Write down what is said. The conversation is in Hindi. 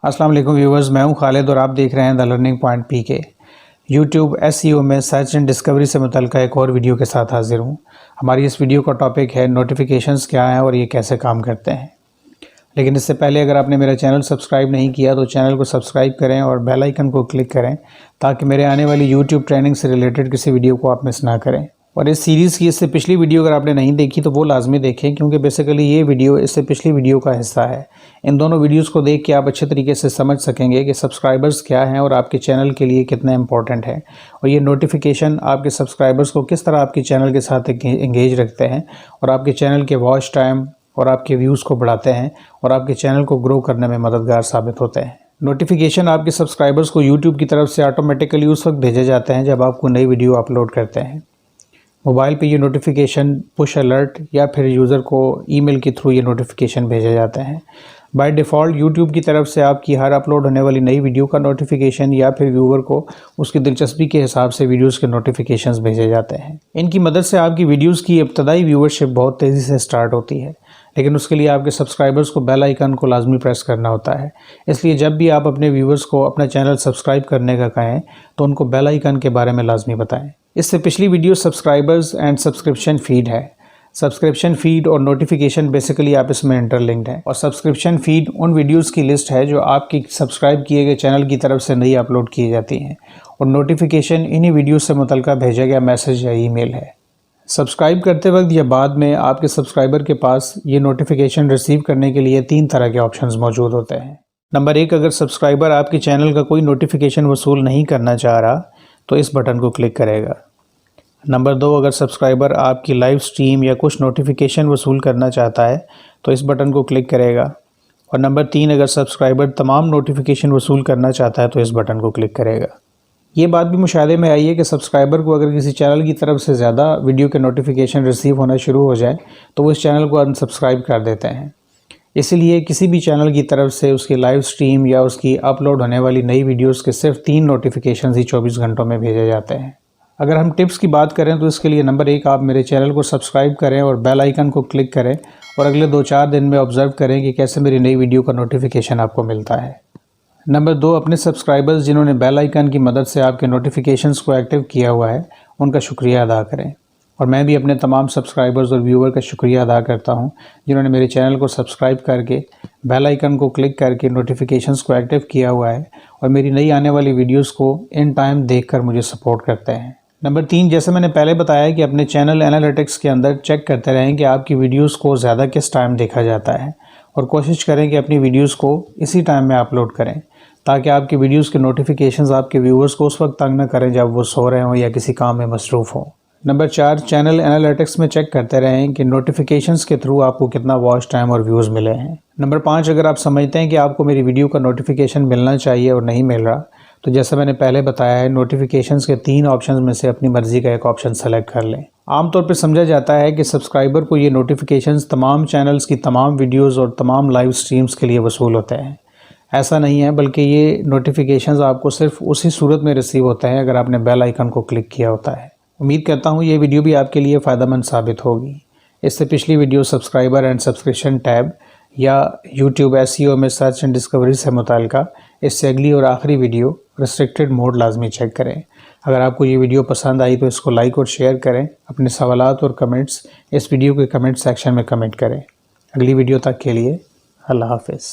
अस्सलाम वालेकुम व्यूवर्स, मैं हूं खालिद और आप देख रहे हैं the learning point PK. YouTube SEO में सर्च एंड डिस्कवरी से मुतल्लिक़ एक और वीडियो के साथ हाजिर हूं। हमारी इस वीडियो का टॉपिक है नोटिफिकेशंस क्या हैं और ये कैसे काम करते हैं। लेकिन इससे पहले अगर आपने मेरा चैनल सब्सक्राइब नहीं किया तो चैनल को सब्सक्राइब करें और बेल आइकन को क्लिक करें ताकि मेरे आने वाली यूट्यूब ट्रेनिंग से रिलेटेड किसी वीडियो को आप मिस ना करें। और इस सीरीज़ की इससे पिछली वीडियो अगर आपने नहीं देखी तो वो लाजमी देखें, क्योंकि बेसिकली ये वीडियो इससे पिछली वीडियो का हिस्सा है। इन दोनों वीडियोस को देख के आप अच्छे तरीके से समझ सकेंगे कि सब्सक्राइबर्स क्या हैं और आपके चैनल के लिए कितने इंपॉर्टेंट है, और ये नोटिफिकेशन आपके सब्सक्राइबर्स को किस तरह आपके चैनल के साथ एंगेज रखते हैं और आपके चैनल के वॉच टाइम और आपके व्यूज़ को बढ़ाते हैं और आपके चैनल को ग्रो करने में मददगार साबित होते हैं। नोटिफिकेशन आपके सब्सक्राइबर्स को यूट्यूब की तरफ से ऑटोमेटिकली उस वक्त भेजे जाते हैं जब आपको नई वीडियो अपलोड करते हैं। मोबाइल पे ये नोटिफिकेशन पुश अलर्ट या फिर यूज़र को ईमेल के थ्रू ये नोटिफिकेशन भेजे जाते हैं। बाय डिफ़ॉल्ट यूट्यूब की तरफ से आपकी हर अपलोड होने वाली नई वीडियो का नोटिफिकेशन या फिर व्यूवर को उसकी दिलचस्पी के हिसाब से वीडियोस के नोटिफिकेशंस भेजे जाते हैं। इनकी मदद से आपकी वीडियोस की इब्तदाई व्यूवरशिप बहुत तेज़ी से स्टार्ट होती है, लेकिन उसके लिए आपके सब्सक्राइबर्स को बेल आइकन को लाजमी प्रेस करना होता है। इसलिए जब भी आप अपने व्यूवर्स को अपना चैनल सब्सक्राइब करने का कहें तो उनको बेल आइकन के बारे में लाजमी बताएं। इससे पिछली video subscribers and subscription feed है। सब्सक्रिप्शन फीड और नोटिफिकेशन बेसिकली आप इसमें इंटरलिंक्ड है, और सब्सक्रिप्शन फीड उन वीडियोस की लिस्ट है जो आपकी सब्सक्राइब किए गए चैनल की तरफ से नई अपलोड की जाती हैं, और नोटिफिकेशन इन्हीं वीडियो से मुतल्लिक़ा भेजा गया मैसेज या ईमेल है। सब्सक्राइब करते वक्त या बाद में आपके सब्सक्राइबर के पास ये नोटिफिकेशन रिसीव करने के लिए 3 तरह के ऑप्शंस मौजूद होते हैं। नंबर 1, अगर सब्सक्राइबर आपके चैनल का कोई नोटिफिकेशन वसूल नहीं करना चाह रहा तो इस बटन को क्लिक करेगा। नंबर 2, अगर सब्सक्राइबर आपकी लाइव स्ट्रीम या कुछ नोटिफिकेशन वसूल करना चाहता है तो इस बटन को क्लिक करेगा। और नंबर 3, अगर सब्सक्राइबर तमाम नोटिफिकेशन वसूल करना चाहता है तो इस बटन को क्लिक करेगा। ये बात भी मुशाहदे में आई है कि सब्सक्राइबर को अगर किसी चैनल की तरफ से ज़्यादा वीडियो के नोटिफिकेशन रिसीव होना शुरू हो जाए तो वो इस चैनल को अनसब्सक्राइब कर देते हैं। इसीलिए किसी भी चैनल की तरफ से उसकी लाइव स्ट्रीम या उसकी अपलोड होने वाली नई वीडियोस के सिर्फ 3 नोटिफिकेशन ही 24 घंटों में भेजे जाते हैं। अगर हम टिप्स की बात करें तो इसके लिए नंबर 1, आप मेरे चैनल को सब्सक्राइब करें और बेल आइकन को क्लिक करें और अगले 2-4 दिन में ऑब्ज़र्व करें कि कैसे मेरी नई वीडियो का नोटिफिकेशन आपको मिलता है। नंबर 2, अपने सब्सक्राइबर्स जिन्होंने बेल आइकन की मदद से आपके नोटिफिकेशंस को एक्टिव किया हुआ है उनका शुक्रिया अदा करें। और मैं भी अपने तमाम सब्सक्राइबर्स और व्यूवर का शुक्रिया अदा करता हूं जिन्होंने मेरे चैनल को सब्सक्राइब करके बेल आइकन को क्लिक करके नोटिफिकेशंस को एक्टिव किया हुआ है और मेरी नई आने वाली वीडियोस को इन टाइम देखकर मुझे सपोर्ट करते हैं। नंबर 3, जैसे मैंने पहले बताया कि अपने चैनल एनालिटिक्स के अंदर चेक करते रहें कि आपकी वीडियोस को ज़्यादा किस टाइम देखा जाता है, और कोशिश करें कि अपनी वीडियोस को इसी टाइम में अपलोड करें ताकि आपकी वीडियोस के नोटिफिकेशंस आपके व्यूवर्स को उस वक्त तंग न करें जब वो सो रहे हों या किसी काम में मसरूफ़ हों। नंबर 4, चैनल एनालिटिक्स में चेक करते रहें कि नोटिफिकेशंस के थ्रू आपको कितना वॉच टाइम और व्यूज़ मिले हैं। नंबर 5, अगर आप समझते हैं कि आपको मेरी वीडियो का नोटिफिकेशन मिलना चाहिए और नहीं मिल रहा तो जैसे मैंने पहले बताया है, नोटिफिकेशंस के 3 ऑप्शंस में से अपनी मर्ज़ी का एक ऑप्शन सेलेक्ट कर लें। आमतौर पर समझा जाता है कि सब्सक्राइबर को ये नोटिफिकेशंस तमाम चैनल्स की तमाम वीडियोज़ और तमाम लाइव स्ट्रीम्स के लिए वसूल होते हैं। ऐसा नहीं है, बल्कि ये नोटिफिकेशंस आपको सिर्फ उसी सूरत में रिसीव होते हैं अगर आपने बेल आइकन को क्लिक किया होता है। उम्मीद करता हूँ ये वीडियो भी आपके लिए फ़ायदेमंद साबित होगी। इससे पिछली video subscriber and subscription tab या यूट्यूब एसईओ में सर्च एंड डिस्कवरी से मुताल्लिक़ा, इससे अगली और आखिरी वीडियो रिस्ट्रिक्टेड मोड लाजमी चेक करें। अगर आपको ये वीडियो पसंद आई तो इसको लाइक और शेयर करें। अपने सवालात और कमेंट्स इस वीडियो के कमेंट सेक्शन में कमेंट करें। अगली वीडियो तक के लिए अल्लाह हाफ़िज़।